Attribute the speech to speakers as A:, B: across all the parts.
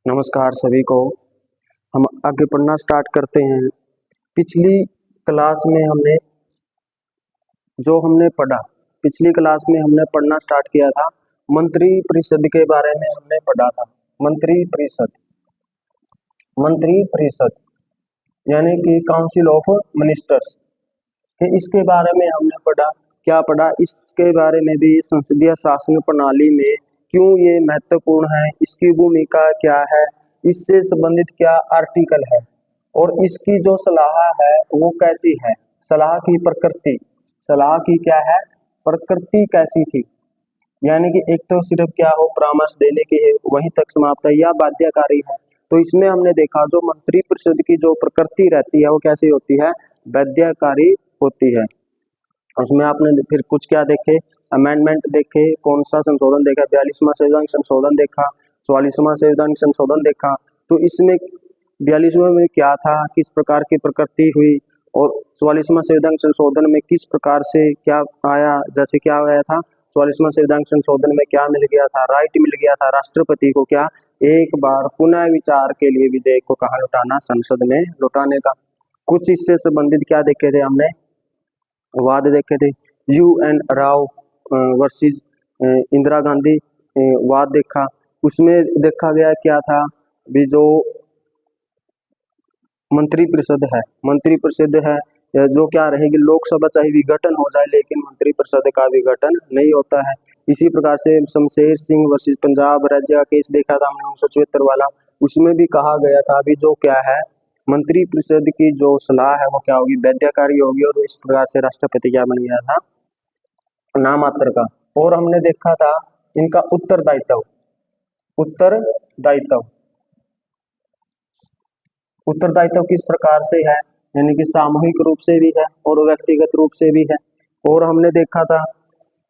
A: नमस्कार सभी को। हम आगे पढ़ना स्टार्ट करते हैं। पिछली क्लास में हमने पढ़ा, पिछली क्लास में हमने पढ़ना स्टार्ट किया था, मंत्री परिषद के बारे में हमने पढ़ा था। मंत्री परिषद यानी कि काउंसिल ऑफ मिनिस्टर्स के इसके बारे में हमने पढ़ा। क्या पढ़ा? इसके बारे में भी संसदीय शासन प्रणाली में क्यों ये महत्वपूर्ण है, इसकी भूमिका क्या है, इससे संबंधित क्या आर्टिकल है और इसकी जो सलाह है वो कैसी है, सलाह की प्रकृति, सलाह की क्या है प्रकृति कैसी थी, यानी कि एक तो सिर्फ क्या हो परामर्श देने की है वहीं तक समाप्त है या बाध्यकारी है। तो इसमें हमने देखा जो मंत्री परिषद की जो प्रकृति रहती है वो कैसी होती है, बाध्यकारी होती है। उसमें आपने फिर कुछ क्या देखे, अमेंडमेंट देखे, कौन सा संशोधन देखा, 42वां संविधान संशोधन देखा, 44वां संविधान संशोधन देखा। तो इसमें 42वें में क्या था, किस प्रकार की प्रकृति हुई, और 44वां संविधान संशोधन में किस प्रकार से क्या आया, जैसे क्या आया था 44वां संविधान संशोधन में क्या मिल गया था, राइट मिल गया था राष्ट्रपति को क्या एक बार पुनः विचार के लिए विधेयक को कहाँ लौटाना, संसद में लौटाने का। कुछ इससे संबंधित क्या देखे थे हमने, वाद देखे थे। UN राव वर्सेस इंदिरा गांधी वाद देखा। उसमें देखा गया क्या था भी जो मंत्री परिषद है जो क्या रहेगी, लोकसभा चाहे विघटन हो जाए लेकिन मंत्री परिषद का विघटन नहीं होता है। इसी प्रकार से शमशेर सिंह वर्सेस पंजाब राज्य का केस देखा था हमने 1974 वाला। उसमें भी कहा गया था अभी जो क्या है मंत्री परिषद की जो सलाह है वो क्या होगी, बाध्यकारी होगी, और इस प्रकार से राष्ट्रपति क्या बन गया था, नामात्र का। और हमने देखा था इनका उत्तरदायित्व किस प्रकार से है, यानी कि सामूहिक रूप से भी है और व्यक्तिगत रूप से भी है। और हमने देखा था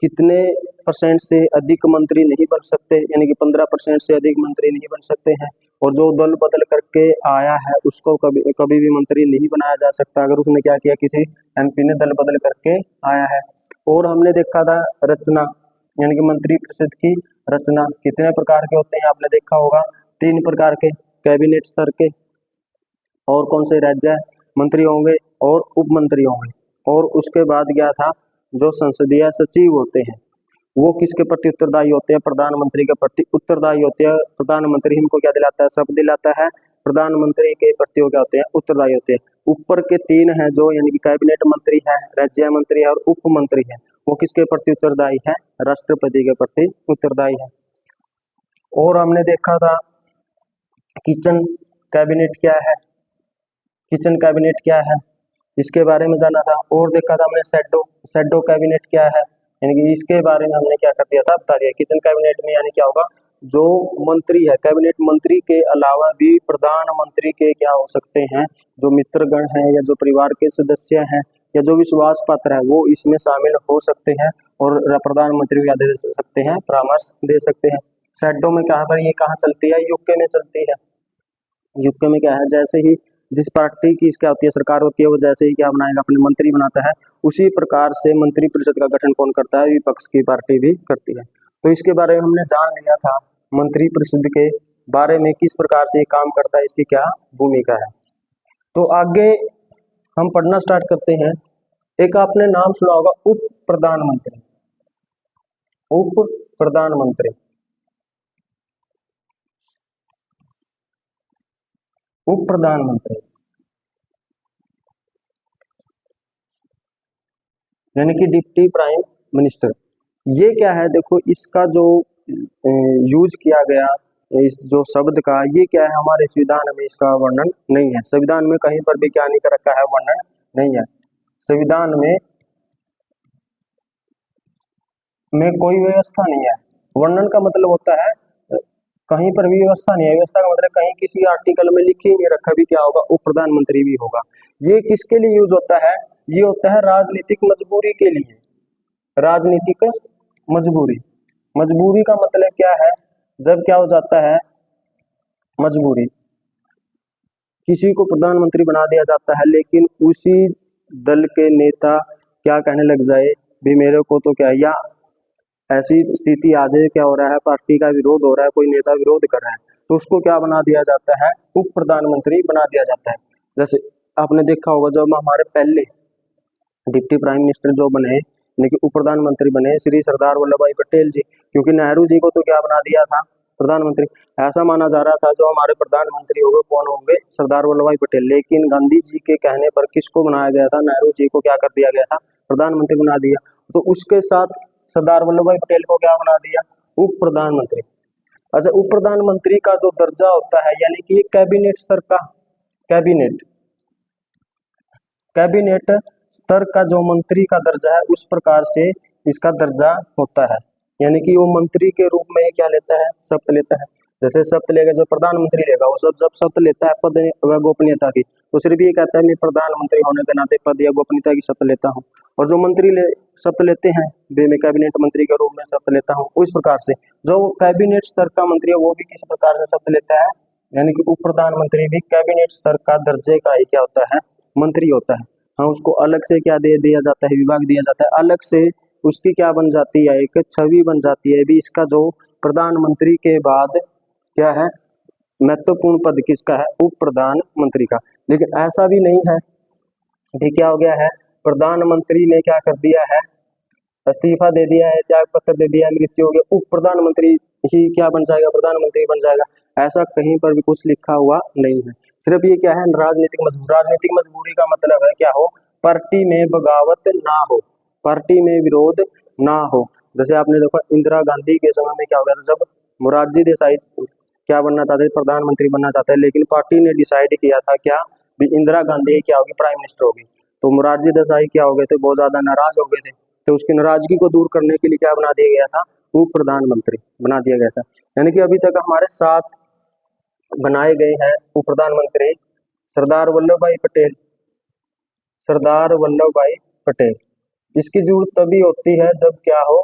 A: कितने % से अधिक मंत्री नहीं बन सकते, यानी कि 15% से अधिक मंत्री नहीं बन सकते हैं, और जो दल बदल करके आया है उसको कभी भी मंत्री नहीं बनाया जा सकता अगर उसने क्या किया, किसी MP ने दल बदल करके आया है। और हमने देखा था रचना, यानी कि मंत्री परिषद की रचना कितने प्रकार के होते हैं आपने देखा होगा, 3 प्रकार के, कैबिनेट स्तर के, और कौन से राज्य मंत्री होंगे और उप मंत्री होंगे। और उसके बाद क्या था, जो संसदीय सचिव होते हैं वो किसके प्रति उत्तरदायी होते हैं, प्रधानमंत्री के प्रति उत्तरदायी होते हैं। प्रधानमंत्री इनको क्या दिलाता है, शपथ दिलाता है, प्रधानमंत्री के प्रति वो क्या होते हैं, उत्तरदायी होते हैं। ऊपर के 3 हैं जो, यानी कि कैबिनेट मंत्री है, राज्य मंत्री है और उप मंत्री है, वो किसके प्रति उत्तरदायी है, राष्ट्रपति के प्रति उत्तरदायी है। और हमने देखा था किचन कैबिनेट क्या है, किचन कैबिनेट क्या है इसके बारे में जाना था। और देखा था हमने शैडो कैबिनेट क्या है, यानी कि इसके बारे में हमने क्या कर दिया था, बता दिया। किचन कैबिनेट में यानी क्या होगा, जो मंत्री है, कैबिनेट मंत्री के अलावा भी प्रधानमंत्री के क्या हो सकते हैं, जो मित्रगण हैं या जो परिवार के सदस्य हैं या जो विश्वास पात्र है वो इसमें शामिल हो सकते हैं और प्रधानमंत्री को क्या दे सकते हैं, परामर्श दे सकते हैं। शैडो में कहाँ पर ये कहाँ चलती है, यूके में चलती है। यूके में क्या है, जैसे ही जिस पार्टी की क्या होती है, सरकार होती है, वो जैसे ही क्या बनाएगा, अपने मंत्री बनाता है, उसी प्रकार से मंत्री परिषद का गठन कौन करता है, विपक्ष की पार्टी भी करती है। तो इसके बारे में हमने जान लिया था, मंत्री परिषद के बारे में किस प्रकार से ये काम करता है, इसकी क्या भूमिका है। तो आगे हम पढ़ना स्टार्ट करते हैं। एक आपने नाम सुना होगा, उप प्रधानमंत्री। उप प्रधानमंत्री उप प्रधानमंत्री यानी कि डिप्टी प्राइम मिनिस्टर। ये क्या है, देखो इसका जो यूज किया गया, इस जो शब्द का, ये क्या है, हमारे संविधान में इसका वर्णन नहीं है। संविधान में कहीं पर भी क्या नहीं कर रखा है, वर्णन नहीं है। संविधान में कोई व्यवस्था नहीं है। वर्णन का मतलब होता है कहीं पर भी व्यवस्था नहीं है। व्यवस्था का मतलब कहीं किसी आर्टिकल में लिखे ही नहीं रखा भी क्या होगा, उप प्रधानमंत्री भी होगा। ये किसके लिए यूज होता है, ये होता है राजनीतिक मजबूरी के लिए। राजनीतिक मजबूरी, मजबूरी का मतलब क्या है, जब क्या हो जाता है, मजबूरी, किसी को प्रधानमंत्री बना दिया जाता है लेकिन उसी दल के नेता क्या कहने लग जाए भी मेरे को तो क्या, या ऐसी स्थिति आ जाए, क्या हो रहा है, पार्टी का विरोध हो रहा है, कोई नेता विरोध कर रहा है, तो उसको क्या बना दिया जाता है, उप प्रधानमंत्री बना दिया जाता है। जैसे आपने देखा होगा जब हमारे पहले डिप्टी प्राइम मिनिस्टर जो बने, यानी कि उप प्रधानमंत्री बने श्री सरदार वल्लभ भाई पटेल जी, क्योंकि नेहरू जी को तो क्या बना दिया था, प्रधानमंत्री। ऐसा माना जा रहा था जो हमारे प्रधानमंत्री होंगे कौन होंगे, सरदार वल्लभ भाई पटेल। लेकिन गांधी जी के कहने पर किसको बनाया गया था, नेहरू जी को क्या कर दिया गया था, प्रधानमंत्री बना दिया। तो उसके साथ सरदार वल्लभ भाई पटेल को क्या बना दिया, उप प्रधानमंत्री। अच्छा, उप प्रधानमंत्री का जो दर्जा होता है, यानी कि कैबिनेट स्तर का, कैबिनेट कैबिनेट स्तर का जो मंत्री का दर्जा है, उस प्रकार से इसका दर्जा होता है। यानी कि वो मंत्री के रूप में क्या लेता है, शपथ लेता है। जैसे शपथ लेगा जो प्रधानमंत्री लेगा, वो सब जब शपथ लेता है पद व गोपनीयता की, तो सिर्फ ये कहता है मैं प्रधानमंत्री होने के नाते पद या गोपनीयता की शपथ लेता हूँ। और जो मंत्री शपथ लेते हैं वे मैं कैबिनेट मंत्री के रूप में शपथ लेता हूँ, उस प्रकार से जो कैबिनेट स्तर का मंत्री है वो भी किस प्रकार से शपथ लेता है, यानी कि उप प्रधानमंत्री भी कैबिनेट स्तर का दर्जे का ही क्या होता है, मंत्री होता है। हाँ, उसको अलग से क्या दे दिया जाता है, विभाग दिया जाता है, अलग से उसकी क्या बन जाती है, एक छवि बन जाती है भी इसका जो प्रधानमंत्री के बाद क्या है, महत्वपूर्ण पद किसका है, उप प्रधानमंत्री का। लेकिन ऐसा भी नहीं है, भी क्या हो गया है, प्रधानमंत्री ने क्या कर दिया है, इस्तीफा दे दिया है, त्याग पत्र दे दिया है, मृत्यु हो गया, उप प्रधानमंत्री ही क्या बन जाएगा, प्रधानमंत्री बन जाएगा। ऐसा कहीं पर भी कुछ लिखा हुआ नहीं है। सिर्फ ये क्या है, राजनीतिक मजबूरी का मतलब है क्या हो, पार्टी में बगावत ना हो, पार्टी में विरोध ना हो। जैसे आपने देखा इंदिरा गांधी के समय में क्या हो गया था, जब मोरारजी देसाई क्या बनना चाहते थे, प्रधानमंत्री बनना चाहते हैं, लेकिन पार्टी ने डिसाइड किया था क्या, भी इंदिरा गांधी क्या होगी, प्राइम मिनिस्टर होगी। तो मोरारजी देसाई क्या हो गए थे, बहुत ज्यादा नाराज हो गए थे। तो उसकी नाराजगी को दूर करने के लिए क्या बना दिया गया था, उप प्रधानमंत्री बना दिया गया था। यानी कि अभी तक हमारे 7 बनाए गए हैं उप प्रधानमंत्री। सरदार वल्लभ भाई पटेल, सरदार वल्लभ भाई पटेल, इसकी जरूरत तभी होती है जब क्या हो,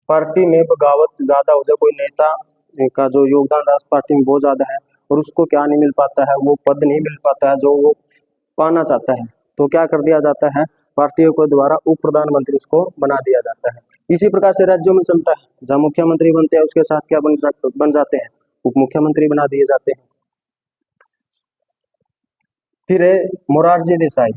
A: पार्टी में बगावत ज्यादा हो जाए, कोई नेता का जो योगदान राष्ट्र पार्टी में बहुत ज्यादा है और उसको क्या नहीं मिल पाता है, वो पद नहीं मिल पाता है जो वो पाना चाहता है, तो क्या कर दिया जाता है, पार्टियों के द्वारा उप प्रधानमंत्री उसको बना दिया जाता है। इसी प्रकार से राज्यों में चलता है, जहाँ मुख्यमंत्री बनते हैं उसके साथ क्या बन जाते हैं, उप मुख्यमंत्री बना दिए जाते हैं। फिर है मोरारजी देसाई,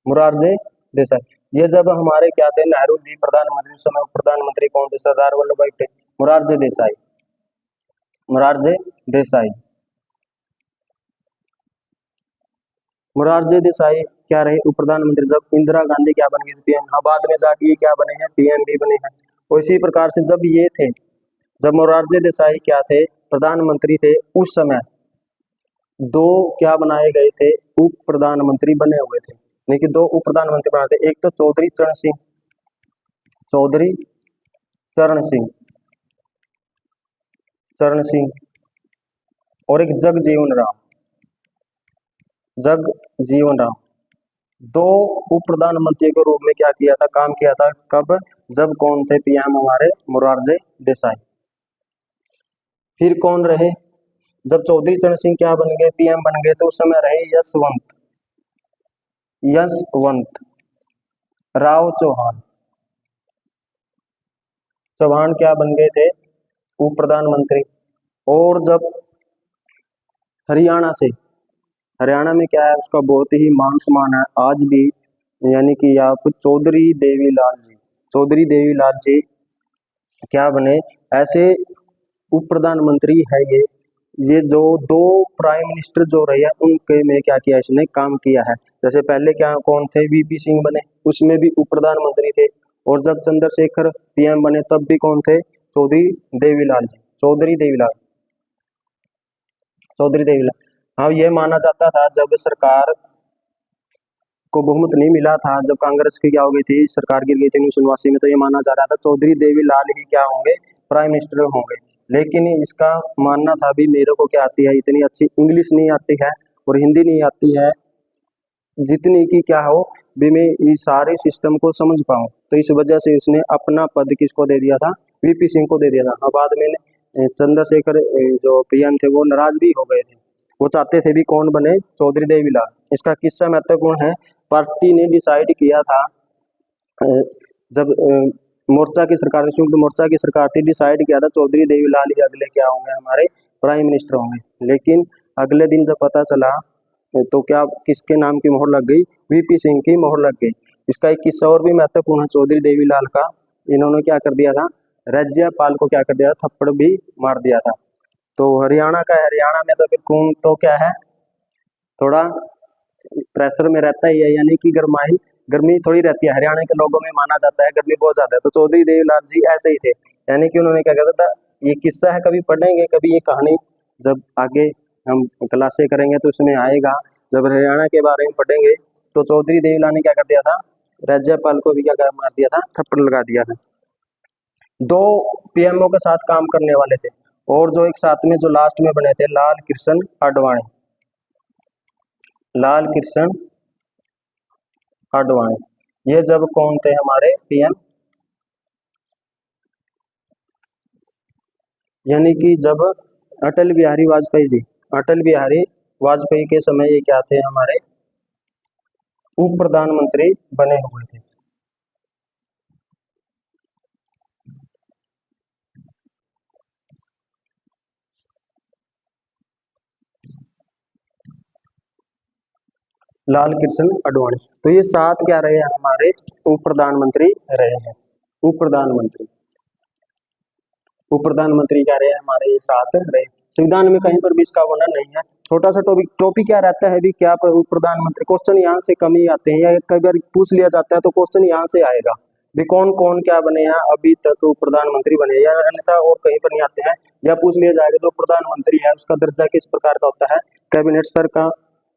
A: मोरारजी देसाई, ये जब हमारे क्या थे, नेहरू जी प्रधानमंत्री, उस समय प्रधानमंत्री कौन थे, सरदार वल्लभ भाई पटेल, मोरारजी देसाई, मोरारजी देसाई, मोरारजी देसाई क्या रहे, उप प्रधानमंत्री। जब इंदिरा गांधी क्या बन गई पीएम, हाँ बाद में जाके ये क्या बने हैं, पीएम भी बने हैं। और इसी प्रकार से जब ये थे, जब मोरारजी देसाई क्या थे, प्रधानमंत्री थे, उस समय 2 क्या बनाए गए थे, उप प्रधानमंत्री बने हुए थे। लेकिन 2 उप प्रधानमंत्री बनाए थे, एक तो चौधरी चरण सिंह, चौधरी चरण सिंह, चरण सिंह, और एक जगजीवन राम, जगजीवन राम। 2 उप प्रधानमंत्री के रूप में क्या किया था, काम किया था, कब, जब कौन थे पीएम हमारे, मोरारजी देसाई। फिर कौन रहे, जब चौधरी चरण सिंह क्या बन गए, पीएम बन गए, तो उस समय रहे यशवंत, यशवंत राव चौहान, चौहान क्या बन गए थे, उप प्रधानमंत्री। और जब हरियाणा से, हरियाणा में क्या है, उसका बहुत ही मान सम्मान है आज भी, यानी कि आप चौधरी देवीलाल जी, चौधरी देवीलाल जी क्या बने, ऐसे उप प्रधानमंत्री है ये जो 2 प्राइम मिनिस्टर जो रहे हैं उनके में क्या किया, इसने काम किया है। जैसे पहले क्या कौन थे, वीपी सिंह बने, उसमें भी उप प्रधानमंत्री थे। और जब चंद्रशेखर पीएम बने तब भी कौन थे, चौधरी देवीलाल जी, चौधरी देवीलाल, चौधरी देवीलाल। हाँ, ये माना जाता था जब सरकार को बहुमत नहीं मिला था, जब कांग्रेस की क्या हो गई थी, सरकार गिर गई थी 1989 में, तो ये माना जा रहा था चौधरी देवीलाल ही क्या होंगे, प्राइम मिनिस्टर होंगे। लेकिन इसका मानना था भी मेरे को क्या आती है, इतनी अच्छी इंग्लिश नहीं आती है और हिंदी नहीं आती है जितनी की क्या हो भी मैं इस सारे सिस्टम को समझ पाऊँ, तो इस वजह से उसने अपना पद किसको दे दिया था, वीपी सिंह को दे दिया था। बाद में चंद्रशेखर जो पीएम थे वो नाराज भी हो गए थे, वो चाहते थे भी कौन बने, चौधरी देवीलाल। इसका किस्सा महत्वपूर्ण है, पार्टी ने डिसाइड किया था जब मोर्चा की सरकार, संयुक्त मोर्चा की सरकार थी, डिसाइड किया था चौधरी देवीलाल ही अगले क्या होंगे, हमारे प्राइम मिनिस्टर होंगे। लेकिन अगले दिन जब पता चला तो क्या किसके नाम की मोहर लग गई, वीपी सिंह की मोहर लग गई। इसका एक किस्सा और भी महत्वपूर्ण है चौधरी देवीलाल का। इन्होंने क्या कर दिया था, राज्यपाल को क्या कर दिया, थप्पड़ भी मार दिया था। तो हरियाणा का है, हरियाणा में तो फिर खून तो क्या है, थोड़ा प्रेशर में रहता ही है, यानी कि गर्मी थोड़ी रहती है। हरियाणा के लोगों में माना जाता है गर्मी बहुत ज्यादा है। तो चौधरी देवीलाल जी ऐसे ही थे, यानी कि उन्होंने क्या करता था, ये किस्सा है, कभी पढ़ेंगे, कभी ये कहानी जब आगे हम क्लासे करेंगे तो उसमें आएगा। जब हरियाणा के बारे में पढ़ेंगे तो चौधरी देवीलाल ने क्या कर दिया था, राज्यपाल को भी क्या कर मार दिया था, थप्पड़ लगा दिया था। दो पीएमओ के साथ काम करने वाले थे, और जो एक साथ में जो लास्ट में बने थे, लाल कृष्ण आडवाणी, लाल कृष्ण आडवाणी, ये जब कौन थे, हमारे पीएम, यानी कि जब अटल बिहारी वाजपेयी जी, अटल बिहारी वाजपेयी के समय ये क्या थे, हमारे उप प्रधानमंत्री बने हुए थे। लाल कृष्ण आडवाणी, तो ये सात क्या रहे हैं, हमारे उप प्रधानमंत्री रहे हैं। उप प्रधानमंत्री, उप प्रधानमंत्री क्या रहे हैं, हमारे ये सात रहे। संविधान में कहीं पर भी इसका वर्णन नहीं है। छोटा सा टॉपिक क्या रहता है भी, क्या उप प्रधानमंत्री, क्वेश्चन यहाँ से कम ही आते हैं, या कई बार पूछ लिया जाता है तो क्वेश्चन यहाँ से आएगा भी कौन कौन क्या बने हैं अभी तक उप प्रधानमंत्री बने, या अन्यथा और कहीं पर नहीं आते हैं। या पूछ लिया जाएगा जो प्रधानमंत्री है उसका दर्जा किस प्रकार का होता है, कैबिनेट स्तर का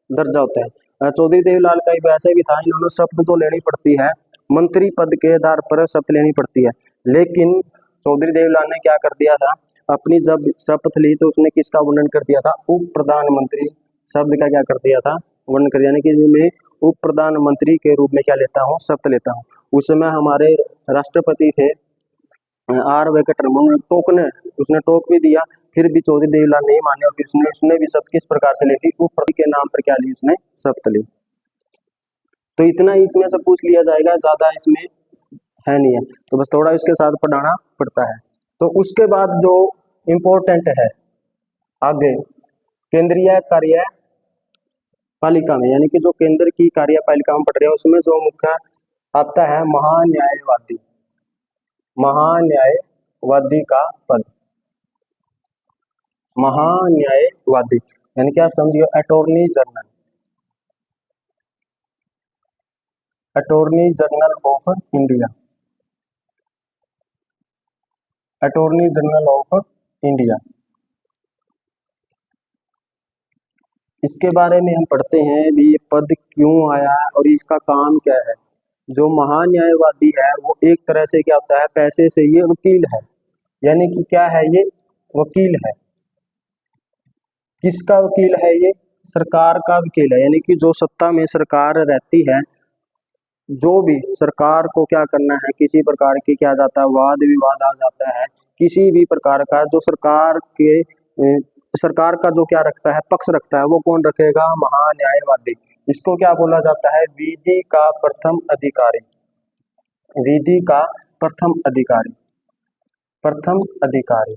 A: दर्जा होता है। चौधरी देवीलाल का वैसे भी था, इन्होंने शपथ जो लेनी पड़ती है, मंत्री पद के आधार पर शपथ लेनी पड़ती है। लेकिन चौधरी देवीलाल ने क्या कर दिया था, अपनी जब शपथ ली तो उसने किसका वर्णन कर दिया था, उप प्रधानमंत्री शब्द का क्या कर दिया था, वर्णन कर दिया, यानी कि मैं उप प्रधानमंत्री के रूप में क्या लेता हूँ, शपथ लेता हूँ। उस समय हमारे राष्ट्रपति थे आर वेंकटरमन, टोकने उसने टोक भी दिया, फिर भी चौधरी देवीलाल नहीं माने, और फिर उसने भी शपथ किस प्रकार से ली थी, उप प्रधानमंत्री के नाम पर क्या ली, उसने शपथ ली। तो इतना ही इसमें से पूछ लिया जाएगा, ज्यादा इसमें है नहीं है, तो बस थोड़ा इसके साथ पढ़ाना पड़ता है। तो उसके बाद जो इम्पोर्टेंट है आगे, केंद्रीय कार्यपालिका में, यानी कि जो केंद्र की कार्यपालिका में पढ़ रहे हैं उसमें जो मुख्य आता है महान्यायवादी, महान्यायवादी का पद, महान्यायवादी, यानी कि आप समझिए attorney general, attorney general of India, attorney general of India. इसके बारे में हम पढ़ते हैं भी ये पद क्यों आया है और इसका काम क्या है। जो महान्यायवादी है वो एक तरह से क्या होता है, पैसे से ये वकील है, यानी कि क्या है, ये वकील है। किसका वकील है ये, सरकार का वकील है, यानी कि जो सत्ता में सरकार रहती है, जो भी सरकार को क्या करना है, किसी प्रकार की क्या जाता है, वाद विवाद आ जाता है, किसी भी प्रकार का जो सरकार का जो क्या रखता है, पक्ष रखता है, वो कौन रखेगा, महान्यायवादी। इसको क्या बोला जाता है, विधि का प्रथम अधिकारी, विधि का प्रथम अधिकारी, प्रथम अधिकारी।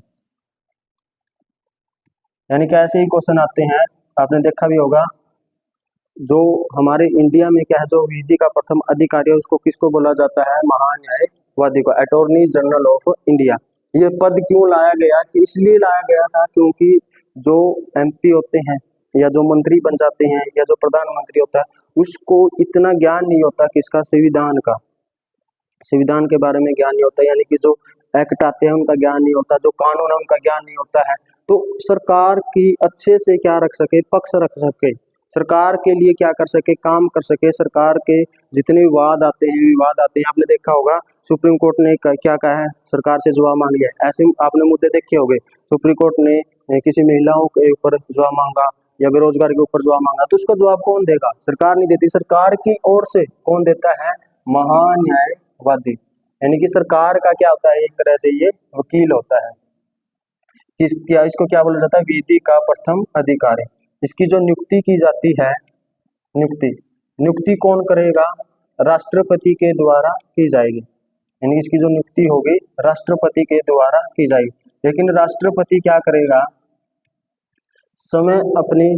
A: यानी कि ऐसे ही क्वेश्चन आते हैं, आपने देखा भी होगा, जो हमारे इंडिया में क्या है, जो विधि का प्रथम अधिकारी है उसको किसको बोला जाता है, महान्यायवादी को, अटॉर्नी जनरल ऑफ इंडिया। ये पद क्यों लाया गया, कि इसलिए लाया गया था क्योंकि जो एमपी होते हैं या जो मंत्री बन जाते हैं या जो प्रधानमंत्री होता है उसको इतना ज्ञान नहीं होता किसका, संविधान का, संविधान के बारे में ज्ञान नहीं होता, यानी कि जो एक्ट आते हैं उनका ज्ञान नहीं होता, जो कानून है उनका ज्ञान नहीं होता है। तो सरकार की अच्छे से क्या रख सके, पक्ष रख सके, सरकार के लिए क्या कर सके, काम कर सके, सरकार के जितने विवाद आते हैं, विवाद आते हैं, आपने देखा होगा सुप्रीम कोर्ट ने क्या कहा है, सरकार से जवाब मांग लिया, ऐसे आपने मुद्दे देखे होंगे। सुप्रीम कोर्ट ने किसी महिलाओं के ऊपर जवाब मांगा या बेरोजगार के ऊपर जवाब मांगा, तो उसका जवाब कौन देगा, सरकार नहीं देती, सरकार की ओर से कौन देता है, महान्यायवादी। यानी कि सरकार का क्या होता है, एक तरह से ये वकील होता है। क्या इसको क्या बोला जाता है, विधि का प्रथम अधिकारी। इसकी जो नियुक्ति की जाती है, नियुक्ति नियुक्ति कौन करेगा, राष्ट्रपति के द्वारा की जाएगी, यानी इसकी जो नियुक्ति होगी राष्ट्रपति के द्वारा की जाएगी। लेकिन राष्ट्रपति क्या करेगा, समय अपनी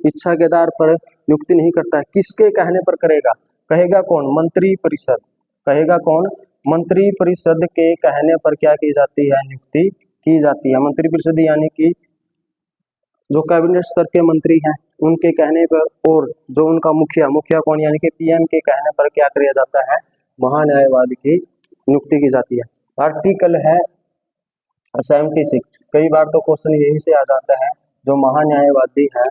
A: इच्छा के आधार पर नियुक्ति नहीं करता है, किसके कहने पर करेगा, कहेगा कौन, मंत्री परिषद, कहेगा कौन, मंत्री परिषद के कहने पर क्या की जाती है, नियुक्ति की जाती है। मंत्री परिषद यानी कि जो कैबिनेट स्तर के मंत्री हैं उनके कहने पर, और जो उनका मुखिया कौन यानी कि पीएम के कहने पर क्या किया जाता है, महान्यायवादी की नियुक्ति की जाती है। आर्टिकल है 76, कई बार तो क्वेश्चन यही से आ जाता है, जो महान्यायवादी है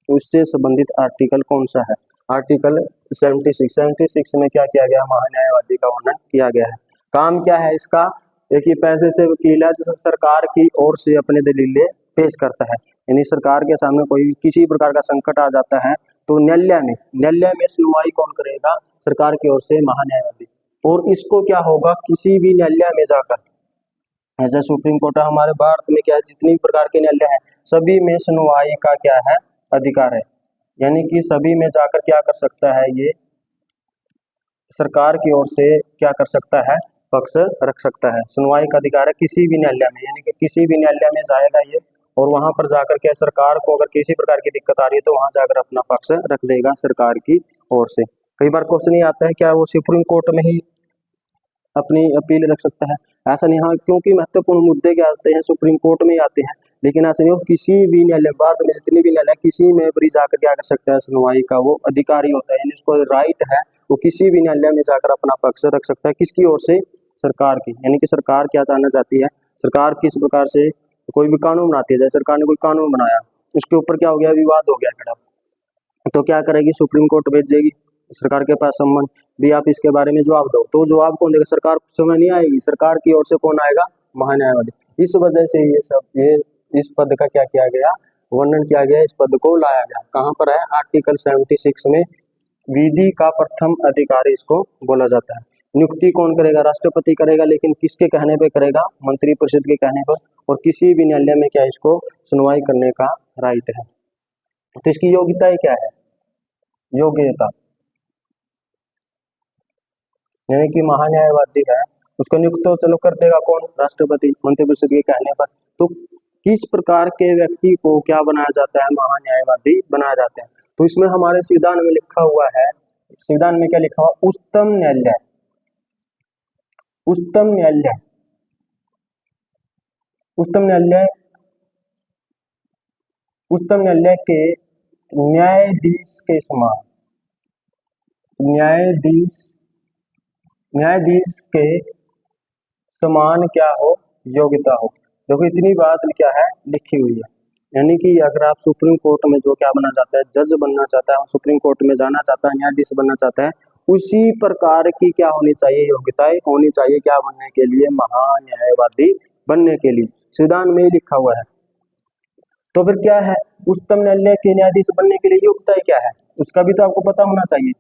A: उससे संबंधित आर्टिकल कौन सा है, आर्टिकल 76 में क्या किया गया, महान्यायवादी का वर्णन किया गया है। काम क्या है इसका, एक ही पैसे से वकील है जो सरकार की ओर से अपने दलीलें पेश करता है, यानी सरकार के सामने कोई किसी प्रकार का संकट आ जाता है तो न्यायालय में सुनवाई कौन करेगा, सरकार की ओर से महान्यायवादी। और इसको क्या होगा, किसी भी न्यायालय में जाकर, जैसे सुप्रीम कोर्ट हमारे भारत में क्या है, जितनी प्रकार के न्यायालय हैं सभी में सुनवाई का क्या है, अधिकार है, यानी कि सभी में जाकर क्या कर सकता है, ये सरकार की ओर से क्या कर सकता है, पक्ष रख सकता है। सुनवाई का अधिकार है किसी भी न्यायालय में, यानी कि किसी भी न्यायालय में जाएगा ये, और वहां पर जाकर के सरकार को अगर किसी प्रकार की दिक्कत आ रही है तो वहां जाकर अपना पक्ष रख देगा सरकार की ओर से। कई बार क्वेश्चन ये आता है क्या वो सुप्रीम कोर्ट में ही अपनी अपील रख सकता है, ऐसा नहीं। हाँ, क्योंकि महत्वपूर्ण मुद्दे क्या आते हैं सुप्रीम कोर्ट में ही आते हैं, लेकिन ऐसा नहीं हो, किसी भी न्यायालय, भारत में जितनी भी न्यायालय किसी में भी जाकर क्या कर सकता है, सुनवाई का वो अधिकारी होता है, यानी उसको राइट है, वो किसी भी न्यायालय में जाकर अपना पक्ष रख सकता है, किसकी ओर से, सरकार की। यानी कि सरकार क्या जानना चाहती है, सरकार किस प्रकार से कोई भी कानून बनाती है, जैसे सरकार ने कोई कानून बनाया, उसके ऊपर क्या हो गया, विवाद हो गया खड़ा, तो क्या करेगी, सुप्रीम कोर्ट भेजेगी सरकार के पास सम्मन भी, आप इसके बारे में जवाब दो, तो जवाब कौन देगा, सरकार समय नहीं आएगी, सरकार की ओर से कौन आएगा, महान्यायवादी। इस वजह से ये सब इस पद का क्या किया गया, वर्णन किया गया, इस पद को लाया गया, कहाँ पर है, आर्टिकल 76 में विधि का प्रथम अधिकारी इसको बोला जाता है। नियुक्ति कौन करेगा, राष्ट्रपति करेगा, लेकिन किसके कहने पे करेगा, मंत्री परिषद के कहने पर, और किसी भी न्यायालय में क्या इसको सुनवाई करने का राइट है। तो इसकी योग्यता क्या है, योग्यता यानी कि महान्यायवादी है उसको नियुक्त तो चलो कर देगा कौन, राष्ट्रपति, मंत्रिपरिषद के कहने पर। तो किस प्रकार के व्यक्ति को क्या बनाया जाता है, महान्यायवादी बनाया जाता है। तो इसमें हमारे संविधान में लिखा हुआ है, संविधान में क्या लिखा हुआ, उच्चतम न्यायालय, उच्चतम न्यायालय, उच्चतम न्यायालय, उच्चतम न्यायालय के न्यायाधीश के समान, न्यायाधीश के समान क्या हो, योग्यता हो। देखो इतनी बात क्या है लिखी हुई है, यानी कि अगर आप सुप्रीम कोर्ट में जो क्या बनना चाहता है, जज बनना चाहता है, सुप्रीम कोर्ट में जाना चाहता है, न्यायाधीश बनना चाहता है, उसी प्रकार की क्या होनी चाहिए, योग्यताएं होनी चाहिए, क्या बनने के लिए, महान्यायवादी बनने के लिए, संविधान में ही लिखा हुआ है। तो फिर क्या है, उच्चतम न्यायालय के न्यायाधीश बनने के लिए योग्यताएं क्या है, उसका भी तो आपको पता होना चाहिए।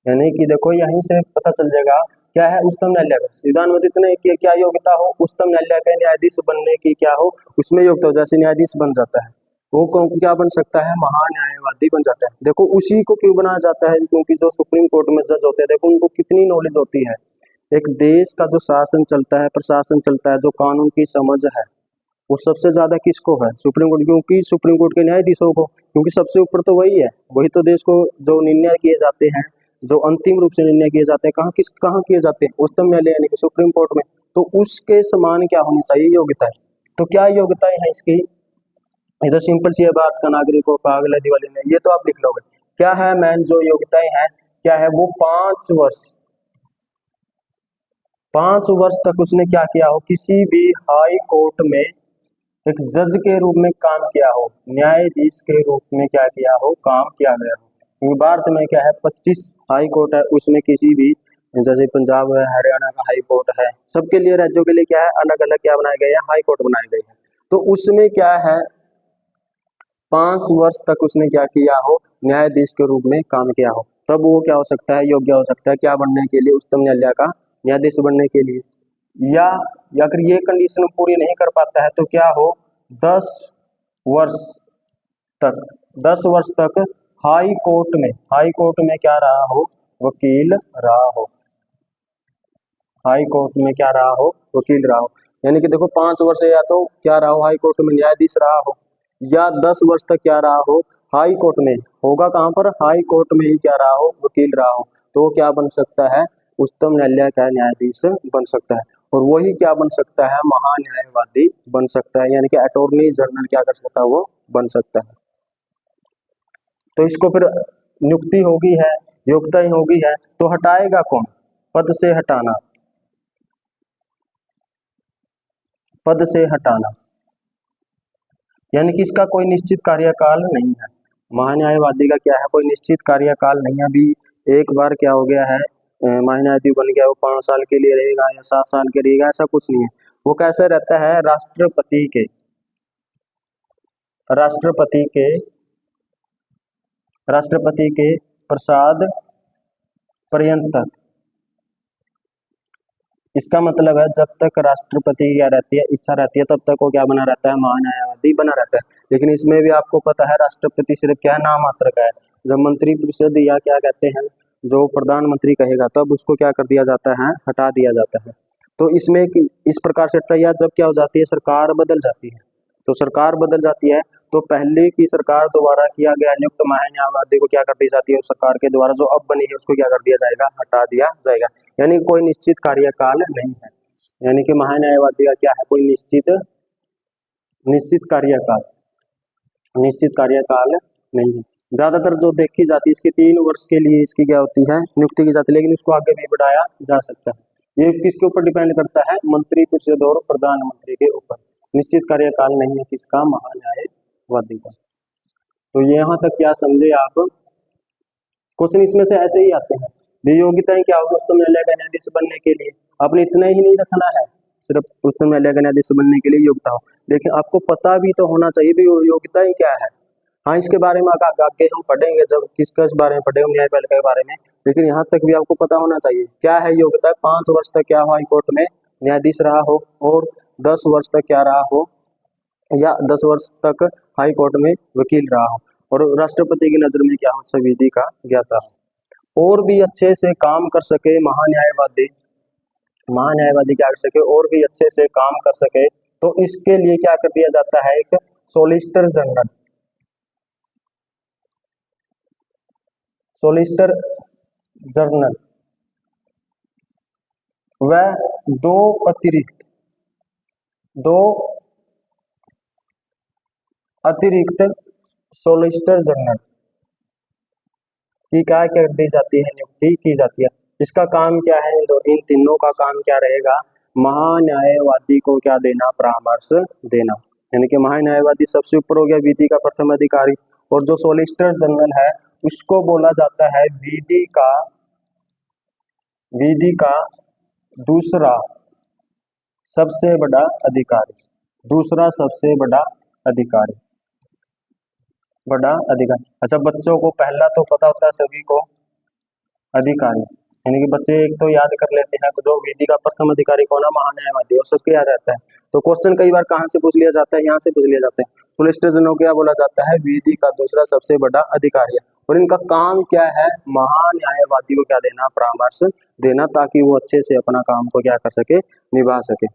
A: यानी कि देखो यहीं से पता चल जाएगा क्या है, उच्चतम न्यायालय का संविधान में इतने की क्या योग्यता हो, उच्चतम न्यायालय के न्यायाधीश बनने की क्या हो, उसमें योग्यता हो, जैसे न्यायाधीश बन जाता है वो कौन क्या बन सकता है, महान्यायवादी बन जाता है। देखो उसी को क्यों बनाया जाता है, क्योंकि जो सुप्रीम कोर्ट में जज होते हैं देखो उनको कितनी नॉलेज होती है, एक देश का जो शासन चलता है, प्रशासन चलता है, जो कानून की समझ है वो सबसे ज्यादा किसको है, सुप्रीम कोर्ट, क्योंकि सुप्रीम कोर्ट के न्यायाधीशों को, क्योंकि सबसे ऊपर तो वही है, वही तो देश को जो निर्णय किए जाते हैं, जो अंतिम रूप से निर्णय किए जाते हैं, कहाँ किए जाते हैं, उच्चतम न्यायालय यानी कि सुप्रीम कोर्ट में। तो उसके समान क्या होनी चाहिए, योग्यता है। तो क्या योग्यताएं हैं इसकी, ये तो सिंपल सी है, भारत का नागरिकों का अगले दिवाली में, ये तो आप लिख लोगे। क्या है मैन जो योग्यताएं हैं, क्या है वो, 5 वर्ष तक उसने क्या किया हो, किसी भी हाई कोर्ट में एक जज के रूप में काम किया हो, न्यायाधीश के रूप में क्या किया हो, काम किया गया हो। क्योंकि भारत में क्या है 25 हाई कोर्ट है, उसमें किसी भी, जैसे पंजाब है, हरियाणा का हाई कोर्ट है, सबके लिए राज्यों के लिए क्या है, अलग अलग क्या बनाए गए हैं, हाई कोर्ट बनाए गए हैं। तो उसमें क्या है 5 वर्ष तक उसने क्या किया हो, न्यायाधीश के रूप में काम किया हो, तब वो क्या हो सकता है, योग्य हो सकता है क्या बनने के लिए, उच्चतम न्यायालय का न्यायाधीश बनने के लिए। या अगर ये कंडीशन पूरी नहीं कर पाता है तो क्या हो, 10 वर्ष तक, 10 वर्ष तक हाई कोर्ट में क्या रहा हो, वकील रहा हो, हाई कोर्ट में क्या रहा हो, वकील रहा हो। यानी कि देखो 5 वर्ष या तो क्या रहा हो, हाई कोर्ट में न्यायाधीश रहा हो, या 10 वर्ष तक क्या रहा हो, हाई कोर्ट में। होगा कहाँ पर, हाई कोर्ट में ही क्या रहा हो, वकील रहा हो। तो वो क्या बन सकता है, उच्चतम न्यायालय का न्यायाधीश बन सकता है। और वही क्या बन सकता है, महान्यायवादी बन सकता है। यानी कि अटॉर्नी जनरल क्या कर सकता है, वो बन सकता है। तो इसको फिर नियुक्ति होगी है, योग्यता ही होगी है, तो हटाएगा कौन, पद से हटाना, पद से हटाना। यानी कि इसका कोई निश्चित कार्यकाल नहीं है। महान्यायवादी का क्या है, कोई निश्चित कार्यकाल नहीं है। अभी एक बार क्या हो गया है, महान्यायवादी बन गया, वो 5 साल के लिए रहेगा या 7 साल के रहेगा, ऐसा कुछ नहीं है। वो कैसे रहता है, राष्ट्रपति के राष्ट्रपति के प्रसाद पर्यंत तक। इसका मतलब है जब तक राष्ट्रपति की क्या रहती है, इच्छा रहती है, तब तक वो क्या बना रहता है, महान्यायवादी बना रहता है। लेकिन इसमें भी आपको पता है राष्ट्रपति सिर्फ क्या नाम मात्र का है। जब मंत्रिपरिषद या क्या कहते हैं, जो प्रधानमंत्री कहेगा, तब उसको क्या कर दिया जाता है, हटा दिया जाता है। तो इसमें इस प्रकार से हटता है, या जब क्या हो जाती है, सरकार बदल जाती है। तो सरकार बदल जाती है तो पहले की सरकार द्वारा किया गया नियुक्त महान्यायवादी को क्या कर दी जाती है, उस सरकार के द्वारा जो अब बनी है उसको क्या कर दिया जाएगा, हटा दिया जाएगा। यानी कोई निश्चित कार्यकाल नहीं है। यानी कि महान्यायवादी का क्या है, कोई निश्चित कार्यकाल नहीं है। ज्यादातर जो देखी जाती है, इसके 3 वर्ष के लिए इसकी क्या होती है, नियुक्ति की जाती है, लेकिन इसको आगे भी बढ़ाया जा सकता है। ये किसके ऊपर डिपेंड करता है, मंत्रिपरिषद और प्रधानमंत्री के ऊपर। निश्चित कार्यकाल नहीं है किसका, महान्यायवादी का। तो यहाँ तक क्या समझे आप, क्वेश्चन इसमें से ऐसे ही आते हैं। योग्यताएं क्या होगी उच्चतम न्यायालय का न्यायाधीश बनने के लिए, आपने इतना ही नहीं रखना है सिर्फ उच्चतम न्यायालय का न्यायाधीश बनने के लिए योग्यता हो, लेकिन आपको पता भी तो होना चाहिए भी योग्यताएं क्या है। हाँ, इसके बारे में आगे हम पढ़ेंगे, जब किस बारे में पढ़ेंगे, न्यायपालिका के बारे में। लेकिन यहाँ तक भी आपको पता होना चाहिए क्या है योग्यता। 5 वर्ष तक क्या हो, हाई कोर्ट में न्यायाधीश रहा हो, और 10 वर्ष तक क्या रहा हो, या 10 वर्ष तक हाई कोर्ट में वकील रहा हो, और राष्ट्रपति की नजर में क्या हो, संविधि का ज्ञाता हो, और भी अच्छे से काम कर सके महान्यायवादी क्या कर सके, और भी अच्छे से काम कर सके। तो इसके लिए क्या कर दिया जाता है, एक सोलिसिटर जनरल व दो अतिरिक्त सोलिसिटर जनरल की क्या कर दी जाती है, नियुक्ति की जाती है। इसका काम क्या है, इन तीनों का काम क्या रहेगा, महान्यायवादी को क्या देना, परामर्श देना। यानी कि महान्यायवादी सबसे ऊपर हो गया, विधि का प्रथम अधिकारी, और जो सोलिसिटर जनरल है उसको बोला जाता है विधि का दूसरा सबसे बड़ा अधिकारी। अच्छा, बच्चों को पहला तो पता होता है सभी को, अधिकारी। यानी कि बच्चे एक तो याद कर लेते हैं, जो विधि का प्रथम अधिकारी कौन है, महान्यायवादी, और सबके याद रहता है। तो क्वेश्चन कई बार कहाँ से पूछ लिया जाता है, यहाँ से पूछ लिया जाता है। सोलिसिटर जनरल को क्या बोला जाता है, विधि का दूसरा सबसे बड़ा अधिकारी है, और इनका काम क्या है, महान्यायवादी को क्या देना, परामर्श देना, ताकि वो अच्छे से अपना काम को क्या कर सके, निभा सके।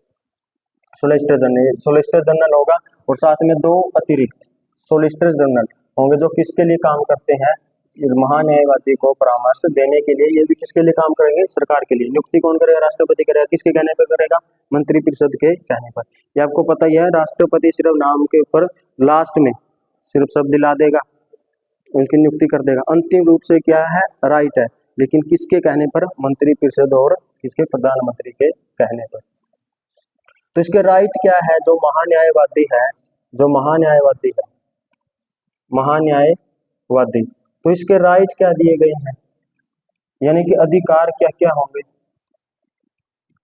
A: सोलिसिटर जनरल होगा, और साथ में 2 अतिरिक्त सोलिसिटर जनरल होंगे, जो किसके लिए काम करते हैं, महान्यायवादी को परामर्श देने के लिए। ये भी किसके लिए काम करेंगे, सरकार के लिए। नियुक्ति कौन करेगा, राष्ट्रपति करेगा। किसके कहने पर करेगा, मंत्रिपरिषद के कहने पर। ये आपको पता ही है, राष्ट्रपति सिर्फ नाम के ऊपर लास्ट में सिर्फ शब्द दिला देगा, उनकी नियुक्ति कर देगा। अंतिम रूप से क्या है, राइट है, लेकिन किसके कहने पर, मंत्रिपरिषद और किसके, प्रधानमंत्री के कहने पर। तो इसके राइट क्या है, जो महान्यायवादी, तो इसके राइट क्या दिए गए हैं, यानी कि अधिकार क्या क्या होंगे,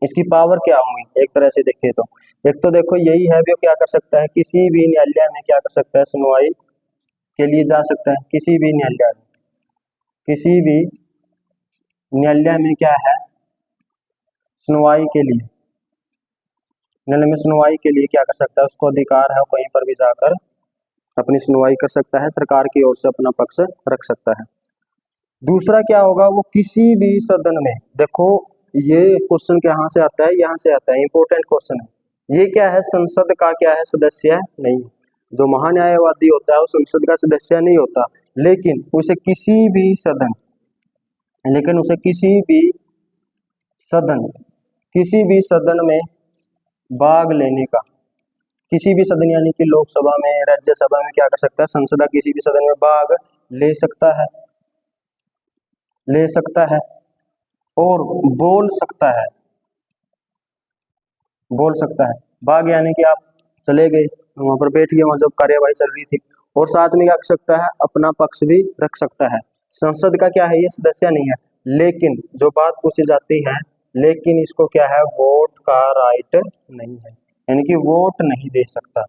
A: इसकी पावर क्या होंगी। एक तरह से देखें तो, एक तो देखो यही है, वो क्या कर सकता है, किसी भी न्यायालय में क्या कर सकता है, सुनवाई के लिए जा सकता है। किसी भी न्यायालय में क्या है, सुनवाई के लिए, न्यायालय में सुनवाई के लिए क्या कर सकता है, उसको अधिकार है, कहीं पर भी जाकर अपनी सुनवाई कर सकता है, सरकार की ओर से अपना पक्ष रख सकता है। दूसरा क्या होगा, वो किसी भी सदन में, देखो ये क्वेश्चन कहाँ से आता है, यहाँ से आता है, इंपॉर्टेंट क्वेश्चन है। ये क्या है, संसद का क्या है, सदस्य नहीं। जो महान्यायवादी होता है वो संसद का सदस्य नहीं होता, लेकिन उसे किसी भी सदन सदन किसी भी सदन में भाग लेने का, किसी भी सदन यानी कि लोकसभा में, राज्यसभा में क्या कर सकता है, संसद का किसी भी सदन में भाग ले सकता है, और बोल सकता है। भाग यानी कि आप चले गए वहां पर, बैठ गए वहां जब कार्यवाही चल रही थी, और साथ में क्या कर सकता है, अपना पक्ष भी रख सकता है। संसद का क्या है, ये सदस्य नहीं है, लेकिन जो बात पूछी जाती है, लेकिन इसको क्या है, वोट का राइट नहीं है, यानी कि वोट नहीं दे सकता।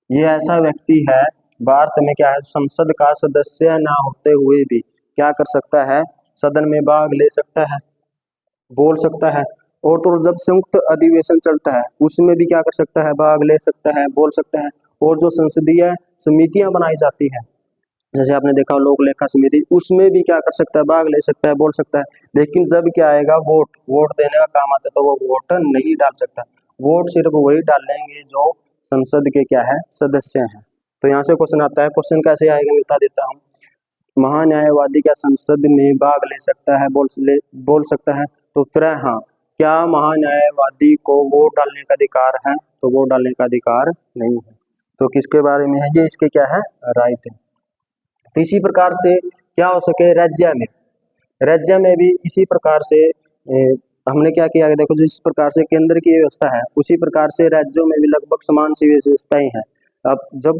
A: ये ऐसा व्यक्ति है भारत में, क्या है, संसद का सदस्य ना होते हुए भी क्या कर सकता है, सदन में भाग ले सकता है, बोल सकता है। और तो जब संयुक्त अधिवेशन चलता है उसमें भी क्या कर सकता है, भाग ले सकता है, बोल सकता है। और जो संसदीय समितियां बनाई जाती है, जैसे आपने देखा लोक लेखा समिति, उसमें भी क्या कर सकता है, भाग ले सकता है, बोल सकता है। लेकिन जब क्या आएगा, वोट देने का काम आता है, तो वो वोट नहीं डाल सकता। वोट सिर्फ वही डालेंगे जो संसद के क्या है, सदस्य हैं। तो यहाँ से क्वेश्चन आता है, क्वेश्चन कैसे आएगा मैं बता देता हूँ। महान्यायवादी क्या संसद में भाग ले सकता है, बोल सकता है? तो उत्तर है हाँ। क्या महान्यायवादी को वोट डालने का अधिकार है? तो वोट डालने का अधिकार नहीं है। तो किसके बारे में है ये, इसके क्या है, राइट है। तो इसी प्रकार से क्या हो सके, राज्य में भी इसी प्रकार से हमने क्या किया, देखो जिस प्रकार से केंद्र की व्यवस्था है उसी प्रकार से राज्यों में भी लगभग समान सी व्यवस्थाएं हैं। अब जब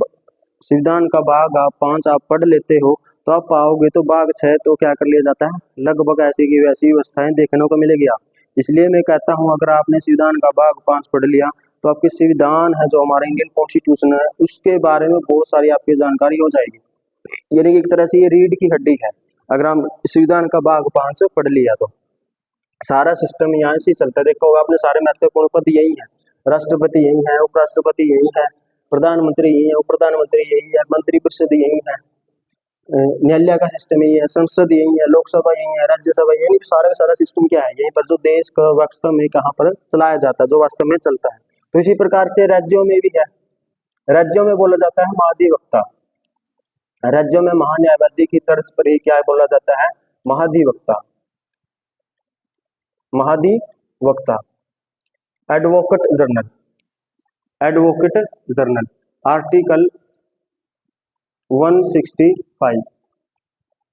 A: संविधान का भाग आप 5 आप पढ़ लेते हो तो आप पाओगे तो भाग 6 तो क्या कर लिया जाता है, लगभग ऐसी की वैसी व्यवस्थाएं देखने को मिलेगी आप। इसलिए मैं कहता हूं अगर आपने संविधान का भाग 5 पढ़ लिया तो आपके संविधान है जो हमारा इंडियन कॉन्स्टिट्यूशन है उसके बारे में बहुत सारी आपकी जानकारी हो जाएगी। यानी कि एक तरह से ये रीढ़ की हड्डी है। अगर हम संविधान का भाग 5 पढ़ लिया तो सारा सिस्टम यहाँ से चलता है। देखो आपने सारे महत्वपूर्ण पद यही है, राष्ट्रपति यही है, उपराष्ट्रपति यही है, प्रधानमंत्री यही है, उप प्रधानमंत्री यही है, मंत्रिपरिषद यही है, न्यायालय का सिस्टम यही है, संसद यही है, लोकसभा यही है, राज्यसभा यही, सारा का सारा सिस्टम क्या है, यहीं पर जो देश का वास्तव में कहाँ पर चलाया जाता है, जो वास्तव में चलता है। तो इसी प्रकार से राज्यों में भी है, राज्यों में बोला जाता है महाधिवक्ता। राज्यों में महान्यायवादी की तर्ज पर ही क्या बोला जाता है, महाधिवक्ता। Advocate general, article 165।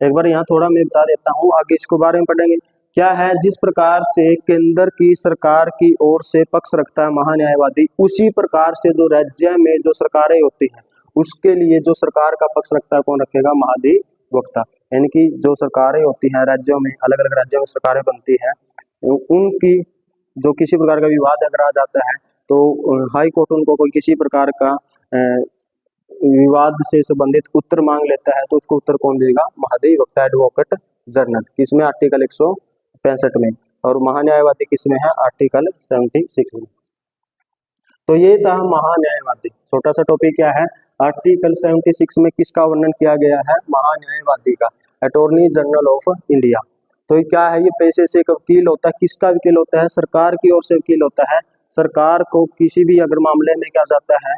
A: एक बार यहाँ थोड़ा मैं बता देता हूँ, आगे इसको बारे में पढ़ेंगे। क्या है, जिस प्रकार से केंद्र की सरकार की ओर से पक्ष रखता है महान्यायवादी, उसी प्रकार से जो राज्य में जो सरकारें होती हैं उसके लिए जो सरकार का पक्ष रखता है कौन रखेगा, महाधिवक्ता। यानी कि जो सरकारें होती हैं राज्यों में, अलग अलग राज्यों में सरकारें बनती हैं, उनकी जो किसी प्रकार का विवाद अगर आ जाता है तो हाई कोर्ट उनको कोई किसी प्रकार का विवाद से संबंधित उत्तर मांग लेता है, तो उसको उत्तर कौन देगा, महाधिवक्ता, एडवोकेट जनरल। किसमें, आर्टिकल 165 में। और महान्यायवादी किसमें है, आर्टिकल 76 में। तो ये था महान्यायवादी। छोटा सा टॉपिक क्या है, आर्टिकल 76 में किसका वर्णन किया गया है, महान्यायवादी का, अटॉर्नी जनरल ऑफ इंडिया। तो ये क्या है, ये पेशे से एक वकील होता है। किसका वकील होता है, सरकार की ओर से वकील होता है। सरकार को किसी भी अगर मामले में क्या जाता है,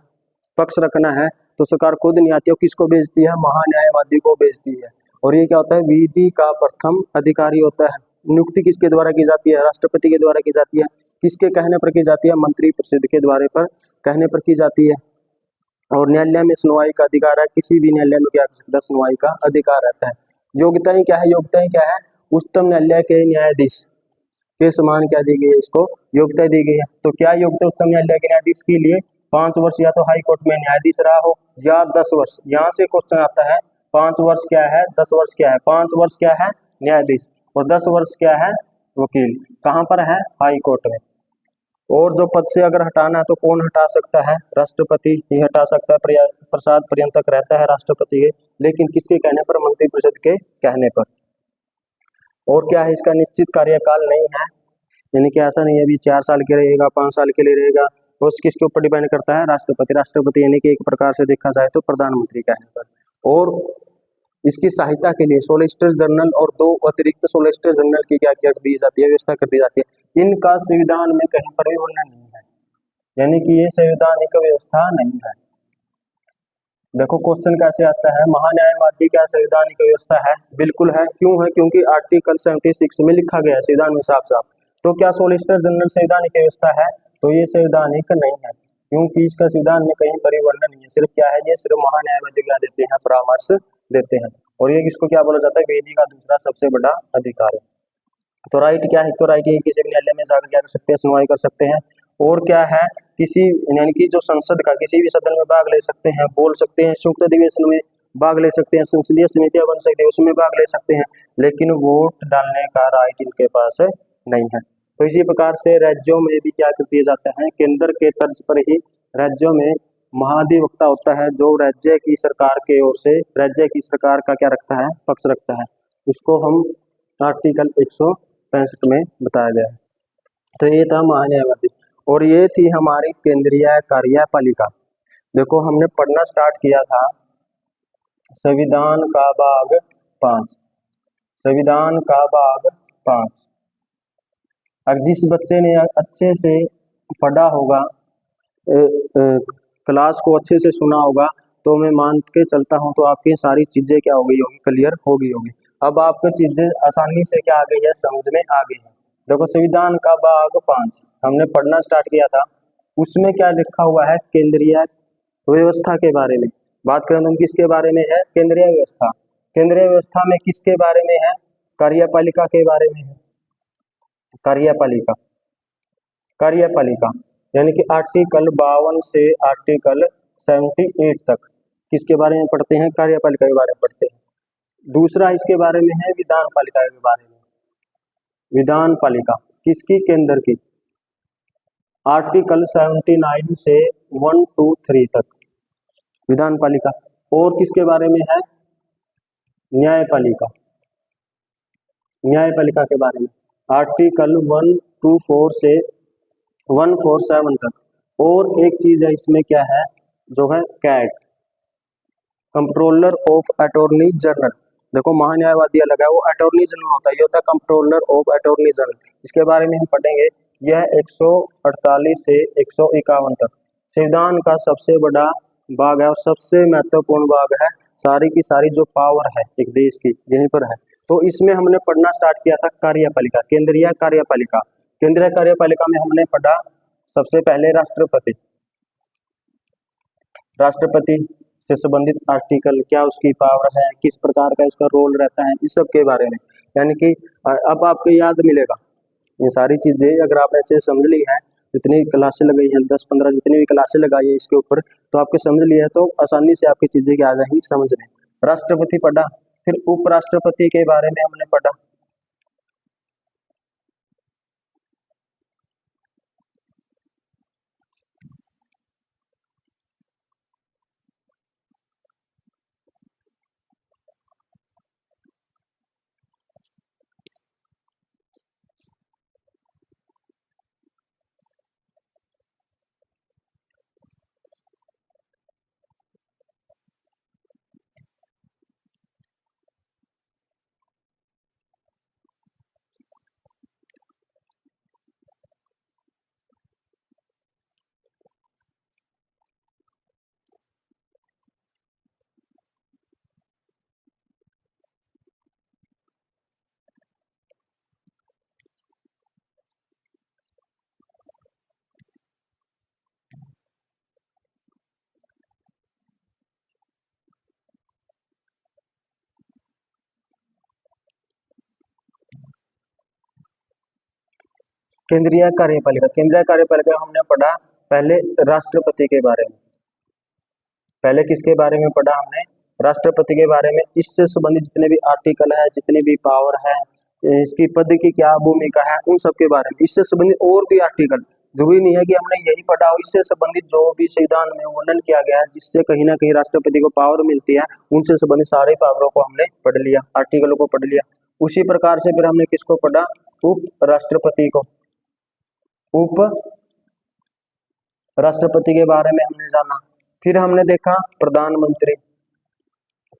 A: पक्ष रखना है, तो सरकार खुद नहीं आती है, किसको भेजती है, महान्यायवादी को भेजती है। और ये क्या होता है, विधि का प्रथम अधिकारी होता है। नियुक्ति किसके द्वारा की जाती है, राष्ट्रपति के द्वारा की जाती है। किसके कहने पर की जाती है, मंत्रिपरिषद के द्वारा पर कहने पर की जाती है। और न्यायालय में सुनवाई का अधिकार है, किसी भी न्यायालय में क्या कर सकता है, सुनवाई का अधिकार रहता है। योग्यताएं क्या है, उच्चतम न्यायालय के न्यायाधीश के समान क्या दी गई है, इसको योग्यता दी गई है। तो क्या योग्यता उच्चतम न्यायालय के न्यायाधीश के लिए, 5 वर्ष या तो हाई कोर्ट में न्यायाधीश रहा हो, या 10 वर्ष। यहाँ से क्वेश्चन आता है 5 वर्ष क्या है, 10 वर्ष क्या है। 5 वर्ष क्या है, न्यायाधीश, और 10 वर्ष क्या है, वकील। कहाँ पर है, हाई कोर्ट में। और जो पद से अगर हटाना है तो कौन हटा सकता है, राष्ट्रपति ही हटा सकता है। प्रसाद पर्यंतक रहता है राष्ट्रपति के, लेकिन किसके कहने पर, मंत्रिपरिषद के कहने पर। और क्या है, इसका निश्चित कार्यकाल नहीं है, यानी कि ऐसा नहीं है अभी 4 साल के रहेगा, 5 साल के लिए रहेगा। वो किसके ऊपर डिपेंड करता है, राष्ट्रपति। यानी कि एक प्रकार से देखा जाए तो प्रधानमंत्री कहने पर। और इसकी सहायता के लिए सोलिसिटर जनरल और 2 अतिरिक्त सोलिसिटर जनरल की क्या कर दी जाती है, व्यवस्था कर दी जाती है। इनका संविधान में कहीं पर भी वर्णन नहीं है, यानी कि ये संवैधानिक व्यवस्था नहीं है। देखो क्वेश्चन कैसे आता है, महान्यायवादी क्या संवैधानिक व्यवस्था है? बिल्कुल है। क्यों है? क्योंकि आर्टिकल 76 में लिखा गया है संविधान में साफ साफ। तो क्या सोलिसिटर जनरल संवैधानिक व्यवस्था है? तो ये संवैधानिक नहीं है, क्योंकि इसका संविधान में कहीं पर वर्णन नहीं है। सिर्फ क्या है, ये सिर्फ महान्यायवादी क्या देते हैं, परामर्श देते हैं। और ये किसको क्या बोला जाता है, विधि का दूसरा सबसे बड़ा अधिकार है। तो राइट क्या है, तो राइट ये किसी भी न्यायालय में जाकर क्या कर सकते हैं, सुनवाई कर सकते हैं। और क्या है, किसी यानी कि जो संसद का किसी भी सदन में भाग ले सकते हैं, बोल सकते हैं, संयुक्त अधिवेशन में भाग ले सकते हैं, संसदीय समितियां बन सकती है उसमें भाग ले सकते हैं, लेकिन वोट डालने का राइट इनके पास नहीं है। तो इसी प्रकार से राज्यों में भी क्या कर दिया जाता है, केंद्र के तर्ज पर ही राज्यों में महाधिवक्ता होता है, जो राज्य की सरकार के ओर से राज्य की सरकार का क्या रखता है, पक्ष रखता है। उसको हम आर्टिकल 165 में बताया गया है। तो ये था महान्यायवादी। और ये थी हमारी केंद्रीय कार्यपालिका। देखो हमने पढ़ना स्टार्ट किया था संविधान का भाग 5, संविधान का भाग 5। अब जिस बच्चे ने अच्छे से पढ़ा होगा, क्लास को अच्छे से सुना होगा, तो मैं मान के चलता हूँ तो आपकी सारी चीजें क्या हो गई होगी, क्लियर हो गई होगी। अब आपको चीजें आसानी से क्या आ गई है, समझ में आ गई है। देखो संविधान का भाग 5 हमने पढ़ना स्टार्ट किया था, उसमें क्या लिखा हुआ है, केंद्रीय व्यवस्था के बारे में बात करें तो हम किसके बारे में है, केंद्रीय व्यवस्था। केंद्रीय व्यवस्था में किसके बारे में है, कार्यपालिका के बारे में है। कार्यपालिका, कार्यपालिका यानी कि आर्टिकल 52 से आर्टिकल 78 तक किसके बारे में पढ़ते हैं, कार्यपालिका के बारे में पढ़ते हैं। दूसरा इसके बारे में है विधान पालिका के बारे में। विधान पालिका किसकी, केंद्र की, आर्टिकल 79 से 123 तक विधान पालिका। और किसके बारे में है, न्यायपालिका, न्यायपालिका के बारे में आर्टिकल 124 से 147 तक। और एक चीज है इसमें क्या है, जो है CAT, controller of attorney general. देखो महान्यायवादी अलग है, वो अटॉर्नी जनरल होता है, ये होता है कंट्रोलर ऑफ अटॉर्नी जनरल। इसके बारे में हम पढ़ेंगे। यह 148 से 151 तक संविधान का सबसे बड़ा भाग है और सबसे महत्वपूर्ण भाग है। सारी की सारी जो पावर है एक देश की यहीं पर है। तो इसमें हमने पढ़ना स्टार्ट किया था कार्यपालिका, केंद्रीय कार्यपालिका। केंद्रीय कार्यपालिका में हमने पढ़ा सबसे पहले राष्ट्रपति, राष्ट्रपति से संबंधित आर्टिकल, क्या उसकी पावर है, किस प्रकार का इसका रोल रहता है, इस सब के बारे में। यानी कि अब आपको याद मिलेगा ये सारी चीजें, अगर आप ऐसे समझ ली है, जितनी क्लासें लगाई हैं 10-15 जितनी भी क्लासें लगाई है इसके ऊपर, तो आपके समझ लिया तो आसानी से आपकी चीजें क्या आ जाएंगी समझ में। राष्ट्रपति पढ़ा, फिर उपराष्ट्रपति के बारे में हमने पढ़ा। केंद्रीय कार्यपालिका, केंद्रीय कार्यपालिका हमने पढ़ा पहले राष्ट्रपति के बारे में। पहले किसके बारे में पढ़ा हमने, राष्ट्रपति के बारे में। इससे संबंधित जितने भी आर्टिकल है, जितनी भी पावर है, इसकी पद की क्या भूमिका है, उन सब के बारे में। इससे संबंधित और भी आर्टिकल, जरूरी नहीं है कि हमने यही पढ़ा हो, इससे संबंधित जो भी संविधान में वर्णन किया गया है जिससे कहीं ना कहीं राष्ट्रपति को पावर मिलती है, उनसे संबंधित सारे पावरों को हमने पढ़ लिया, आर्टिकलों को पढ़ लिया। उसी प्रकार से फिर हमने किसको पढ़ा, उप राष्ट्रपति को। उप राष्ट्रपति के बारे में हमने जाना। फिर हमने देखा प्रधानमंत्री,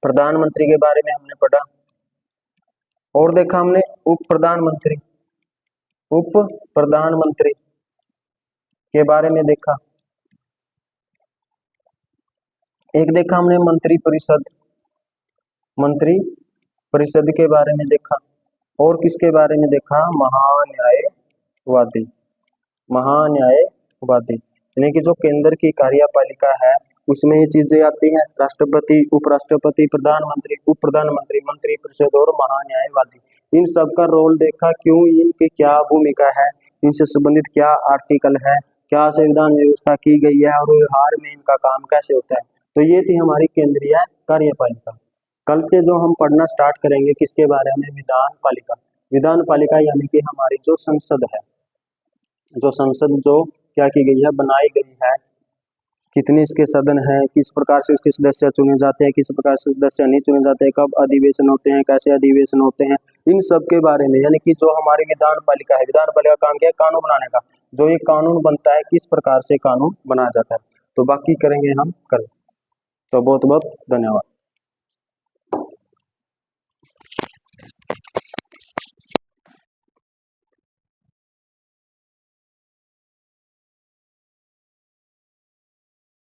A: प्रधानमंत्री के बारे में हमने पढ़ा, और देखा हमने उप प्रधानमंत्री के बारे में देखा। एक देखा हमने मंत्री परिषद के बारे में देखा, और किसके बारे में देखा, महान्यायवादी यानी कि जो केंद्र की कार्यपालिका है उसमें ये चीजें आती हैं, राष्ट्रपति, उपराष्ट्रपति, प्रधानमंत्री, उप प्रधानमंत्री, मंत्री परिषद और महान्यायवादी। इन सब का रोल देखा, क्यों, इनकी क्या भूमिका है, इनसे संबंधित क्या आर्टिकल है, क्या संविधान व्यवस्था की गई है और व्यवहार में इनका काम कैसे होता है। तो ये थी हमारी केंद्रीय कार्यपालिका। कल से जो हम पढ़ना स्टार्ट करेंगे किसके बारे में, विधान पालिका यानी कि हमारी जो संसद है, जो क्या की गई है, बनाई गई है, कितने इसके सदन हैं, किस प्रकार से इसके सदस्य चुने जाते हैं, किस प्रकार से सदस्य नहीं चुने जाते हैं, कब अधिवेशन होते हैं, कैसे अधिवेशन होते हैं, इन सब के बारे में, यानी कि जो हमारी विधान पालिका है, विधान पालिका का काम क्या है, कानून बनाने का। जो ये कानून बनता है, किस प्रकार से कानून बनाया जाता है, तो बाकी करेंगे हम कल। तो बहुत बहुत धन्यवाद।